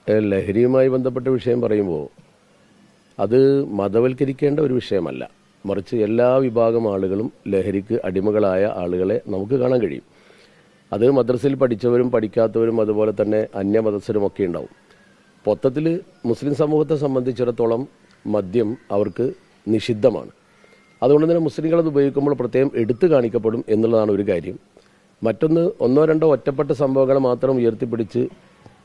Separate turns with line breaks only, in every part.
ലഹരിയുമായി ബന്ധപ്പെട്ട വിഷയം പറയുമ്പോൾ അത് മതവൽക്കരിക്കേണ്ട ഒരു വിഷയമല്ല. മറിച്ച് എല്ലാ വിഭാഗം ആളുകളും ലഹരിക്ക് അടിമകളായ ആളുകളെ നമുക്ക് കാണാൻ കഴിയും. അത് മദ്രസയിൽ പഠിച്ചവരും പഠിക്കാത്തവരും അതുപോലെ തന്നെ അന്യമതസ്ഥരും ഒക്കെ ഉണ്ടാവും. മൊത്തത്തിൽ മുസ്ലിം സമൂഹത്തെ സംബന്ധിച്ചിടത്തോളം മദ്യം അവർക്ക് നിഷിദ്ധമാണ്. അതുകൊണ്ട് തന്നെ മുസ്ലിങ്ങളത് ഉപയോഗിക്കുമ്പോൾ പ്രത്യേകം എടുത്തു കാണിക്കപ്പെടും എന്നുള്ളതാണ് ഒരു കാര്യം. മറ്റൊന്ന്, ഒന്നോ രണ്ടോ ഒറ്റപ്പെട്ട സംഭവങ്ങൾ മാത്രം ഉയർത്തിപ്പിടിച്ച്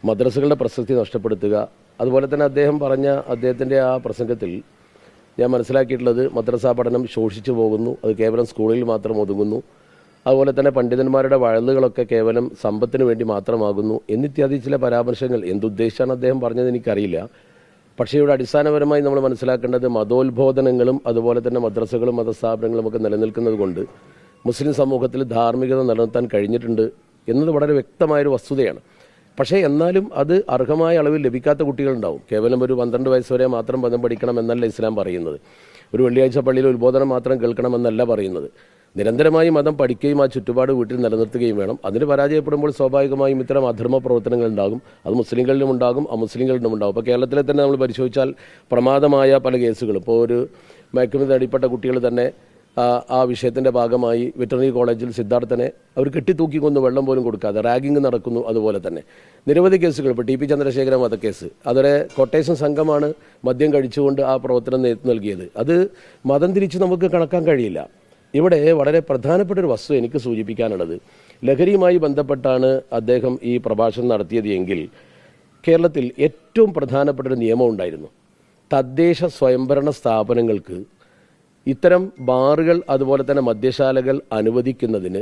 മദ്രസകളുടെ പ്രസക്തി നഷ്ടപ്പെടുത്തുക. അതുപോലെ തന്നെ അദ്ദേഹം പറഞ്ഞ അദ്ദേഹത്തിൻ്റെ ആ പ്രസംഗത്തിൽ ഞാൻ മനസ്സിലാക്കിയിട്ടുള്ളത് മദ്രസാ പഠനം ശോഷിച്ചു പോകുന്നു, അത് കേവലം സ്കൂളിൽ മാത്രം ഒതുങ്ങുന്നു, അതുപോലെ തന്നെ പണ്ഡിതന്മാരുടെ വഴലുകളൊക്കെ കേവലം സമ്പത്തിന് വേണ്ടി മാത്രമാകുന്നു എന്നിത്യാദി ചില പരാമർശങ്ങൾ എന്തുദ്ദേശിച്ചാണ് അദ്ദേഹം പറഞ്ഞത് എനിക്കറിയില്ല. പക്ഷേ ഇവിടെ അടിസ്ഥാനപരമായി നമ്മൾ മനസ്സിലാക്കേണ്ടത് മതോത്ബോധനങ്ങളും അതുപോലെ തന്നെ മദ്രസകളും മതസ്ഥാപനങ്ങളും ഒക്കെ നിലനിൽക്കുന്നത് കൊണ്ട് മുസ്ലിം സമൂഹത്തിൽ ധാർമ്മികത നിലനിർത്താൻ കഴിഞ്ഞിട്ടുണ്ട് എന്നത് വളരെ വ്യക്തമായൊരു വസ്തുതയാണ്. പക്ഷേ എന്നാലും അത് അർഹമായ അളവിൽ ലഭിക്കാത്ത കുട്ടികളുണ്ടാവും. കേവലം ഒരു 12 വയസ്സ് വരെ മാത്രം മതം പഠിക്കണം എന്നല്ല ഇസ്ലാം പറയുന്നത്. ഒരു വെള്ളിയാഴ്ച പള്ളിയിൽ ഉത്ബോധനം മാത്രം കേൾക്കണമെന്നല്ല പറയുന്നത്. നിരന്തരമായി മതം പഠിക്കുകയും ആ ചുറ്റുപാട് വീട്ടിൽ നിലനിർത്തുകയും വേണം. അതിന് പരാജയപ്പെടുമ്പോൾ സ്വാഭാവികമായും ഇത്തരം അധർമ്മ പ്രവർത്തനങ്ങൾ ഉണ്ടാകും. അത് മുസ്ലിങ്ങളിലും ഉണ്ടാകും, അമുസ്ലിങ്ങളിലും ഉണ്ടാകും. ഇപ്പോൾ കേരളത്തിലെ തന്നെ നമ്മൾ പരിശോധിച്ചാൽ പ്രമാദമായ പല കേസുകളും, ഇപ്പോൾ ഒരു മയക്കുമരുന്ന് അടിപ്പെട്ട കുട്ടികൾ തന്നെ ആ വിഷയത്തിൻ്റെ ഭാഗമായി വെറ്ററിനറി കോളേജിൽ സിദ്ധാർത്ഥനെ അവർ കെട്ടിത്തൂക്കിക്കൊന്ന് വെള്ളം പോലും കൊടുക്കാതെ റാഗിങ് നടക്കുന്നു. അതുപോലെ തന്നെ നിരവധി കേസുകൾ, ഇപ്പോൾ ടി.പി. ചന്ദ്രശേഖരൻ വധക്കേസ്, അതൊരു കൊട്ടേഷൻ സംഘമാണ് മദ്യം കഴിച്ചുകൊണ്ട് ആ പ്രവർത്തനം നേതൃത്വം നൽകിയത്. അത് മതം തിരിച്ച് നമുക്ക് കണക്കാൻ കഴിയില്ല. ഇവിടെ വളരെ പ്രധാനപ്പെട്ട ഒരു വസ്തു എനിക്ക് സൂചിപ്പിക്കാനുള്ളത്, ലഹരിയുമായി ബന്ധപ്പെട്ടാണ് അദ്ദേഹം ഈ പ്രഭാഷണം നടത്തിയത് എങ്കിൽ കേരളത്തിൽ ഏറ്റവും പ്രധാനപ്പെട്ട ഒരു നിയമം ഉണ്ടായിരുന്നു. തദ്ദേശ സ്വയംഭരണ സ്ഥാപനങ്ങൾക്ക് ഇത്തരം ബാറുകൾ അതുപോലെ തന്നെ മദ്യശാലകൾ അനുവദിക്കുന്നതിന്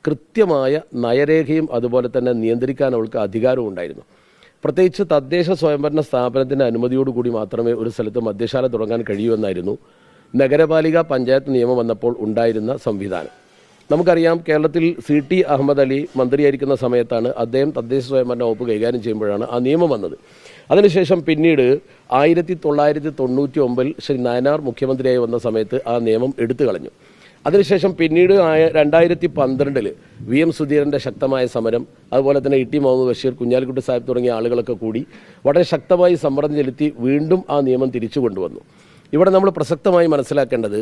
കൃത്യമായ നയരേഖയും അതുപോലെ തന്നെ നിയന്ത്രിക്കാൻ അവൾക്ക് അധികാരവും ഉണ്ടായിരുന്നു. പ്രത്യേകിച്ച് തദ്ദേശ സ്വയംഭരണ സ്ഥാപനത്തിൻ്റെ അനുമതിയോടുകൂടി മാത്രമേ ഒരു സ്ഥലത്ത് മദ്യശാല തുടങ്ങാൻ കഴിയൂ എന്നായിരുന്നു നഗരപാലിക പഞ്ചായത്ത് നിയമം വന്നപ്പോൾ ഉണ്ടായിരുന്ന സംവിധാനം. നമുക്കറിയാം, കേരളത്തിൽ C.T. അഹമ്മദ് അലി മന്ത്രിയായിരിക്കുന്ന സമയത്താണ് അദ്ദേഹം തദ്ദേശ സ്വയംഭരണ വകുപ്പ് കൈകാര്യം ചെയ്യുമ്പോഴാണ് ആ നിയമം വന്നത്. അതിനുശേഷം പിന്നീട് 1999 ശ്രീ നായനാർ മുഖ്യമന്ത്രിയായി വന്ന സമയത്ത് ആ നിയമം എടുത്തു കളഞ്ഞു. അതിനുശേഷം പിന്നീട് 2012 VM സുധീരൻ്റെ ശക്തമായ സമരം, അതുപോലെ തന്നെ E.T. മുഹമ്മദ് ബഷീർ, കുഞ്ഞാലിക്കുട്ടി സാഹിബ് തുടങ്ങിയ ആളുകളൊക്കെ കൂടി വളരെ ശക്തമായി സമ്മർദ്ദം ചെലുത്തി വീണ്ടും ആ നിയമം തിരിച്ചു കൊണ്ടുവന്നു. ഇവിടെ നമ്മൾ പ്രസക്തമായി മനസ്സിലാക്കേണ്ടത്,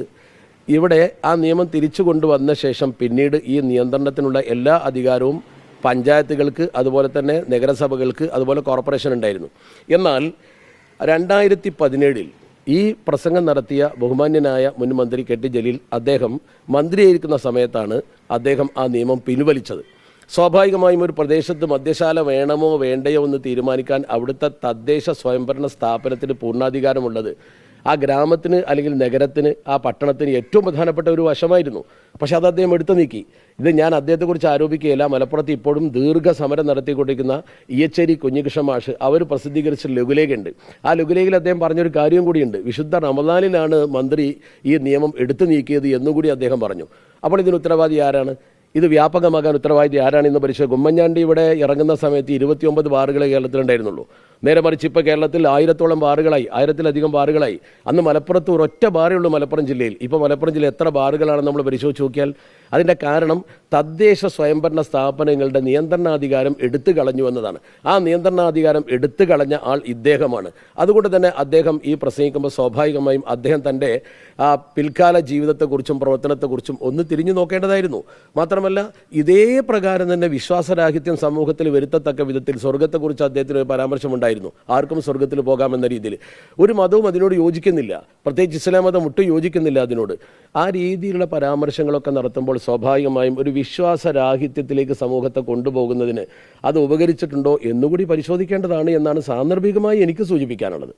ഇവിടെ ആ നിയമം തിരിച്ചു കൊണ്ടുവന്ന ശേഷം പിന്നീട് ഈ നിയന്ത്രണത്തിനുള്ള എല്ലാ അധികാരവും പഞ്ചായത്തുകൾക്ക് അതുപോലെ തന്നെ നഗരസഭകൾക്ക് അതുപോലെ കോർപ്പറേഷൻ ഉണ്ടായിരുന്നു. എന്നാൽ 2017 ഈ പ്രസംഗം നടത്തിയ ബഹുമാന്യനായ മുൻ മന്ത്രി KT ജലീൽ അദ്ദേഹം മന്ത്രിയായിരിക്കുന്ന സമയത്താണ് അദ്ദേഹം ആ നിയമം പിൻവലിച്ചത്. സ്വാഭാവികമായും ഒരു പ്രദേശത്ത് മദ്യശാല വേണമോ വേണ്ടയോ എന്ന് തീരുമാനിക്കാൻ അവിടുത്തെ തദ്ദേശ സ്വയംഭരണ സ്ഥാപനത്തിന് പൂർണ്ണാധികാരമുള്ളത് ആ ഗ്രാമത്തിന് അല്ലെങ്കിൽ നഗരത്തിന് ആ പട്ടണത്തിന് ഏറ്റവും പ്രധാനപ്പെട്ട ഒരു വശമായിരുന്നു. പക്ഷെ അത് അദ്ദേഹം എടുത്തു നീക്കി. ഇത് ഞാൻ അദ്ദേഹത്തെക്കുറിച്ച് ആരോപിക്കുകയില്ല. മലപ്പുറത്ത് ഇപ്പോഴും ദീർഘസമരം നടത്തിക്കൊണ്ടിരിക്കുന്ന ഇയച്ചേരി കുഞ്ഞികൃഷ്ണൻ മാഷ് അവർ പ്രസിദ്ധീകരിച്ച ലഘുലേഖയുണ്ട്. ആ ലഘുലേഖയിൽ അദ്ദേഹം പറഞ്ഞൊരു കാര്യം കൂടിയുണ്ട്. വിശുദ്ധ റമദാനിലാണ് മന്ത്രി ഈ നിയമം എടുത്തു നീക്കിയത് എന്നുകൂടി അദ്ദേഹം പറഞ്ഞു. അപ്പോൾ ഇതിന് ഉത്തരവാദി ആരാണ്? ഇത് വ്യാപകമാകാൻ ഉത്തരവാദി ആരാണെന്ന് പരിശോധിക്കുക. ഉമ്മൻചാണ്ടി ഇവിടെ ഇറങ്ങുന്ന സമയത്ത് 29 ബാറുകളെ കേരളത്തിലുണ്ടായിരുന്നുള്ളൂ. നേരെ മറിച്ച് ഇപ്പോൾ കേരളത്തിൽ 1000-ഓളം ബാറുകളായി, 1000-ലധികം ബാറുകളായി. അന്ന് മലപ്പുറത്ത് ഒരൊറ്റ ബാറേ ഉള്ളൂ മലപ്പുറം ജില്ലയിൽ. ഇപ്പോൾ മലപ്പുറം ജില്ലയിൽ എത്ര ബാറുകളാണെന്ന് നമ്മൾ പരിശോധിച്ച് നോക്കിയാൽ അതിൻ്റെ കാരണം തദ്ദേശ സ്വയംഭരണ സ്ഥാപനങ്ങളുടെ നിയന്ത്രണാധികാരം എടുത്തു കളഞ്ഞു എന്നതാണ്. ആ നിയന്ത്രണാധികാരം എടുത്തു കളഞ്ഞ ആൾ ഇദ്ദേഹമാണ്. അതുകൊണ്ട് തന്നെ അദ്ദേഹം ഈ പ്രസംഗിക്കുമ്പോൾ സ്വാഭാവികമായും അദ്ദേഹം തൻ്റെ ആ പിൽക്കാല ജീവിതത്തെക്കുറിച്ചും പ്രവർത്തനത്തെക്കുറിച്ചും ഒന്ന് തിരിഞ്ഞു നോക്കേണ്ടതായിരുന്നു. മാത്രമല്ല, ഇതേ പ്രകാരം തന്നെ വിശ്വാസരാഹിത്യം സമൂഹത്തിൽ വരുത്തത്തക്ക വിധത്തിൽ സ്വർഗത്തെക്കുറിച്ച് അദ്ദേഹത്തിന് ഒരു പരാമർശമുണ്ടായിരുന്നു. ആർക്കും സ്വർഗത്തിൽ പോകാമെന്ന രീതിയിൽ ഒരു മതവും അതിനോട് യോജിക്കുന്നില്ല, പ്രത്യേകിച്ച് ഇസ്ലാം മതം ഒട്ടും യോജിക്കുന്നില്ല അതിനോട്. ആ രീതിയിലുള്ള പരാമർശങ്ങളൊക്കെ നടത്തുമ്പോൾ സ്വാഭാവികമായും ഒരു വിശ്വാസരാഹിത്യത്തിലേക്ക് സമൂഹത്തെ കൊണ്ടുപോകുന്നതിന് അത് ഉപകരിച്ചിട്ടുണ്ടോ എന്നുകൂടി പരിശോധിക്കേണ്ടതാണ് എന്നാണ് സാന്ദർഭികമായി എനിക്ക് സൂചിപ്പിക്കാനുള്ളത്.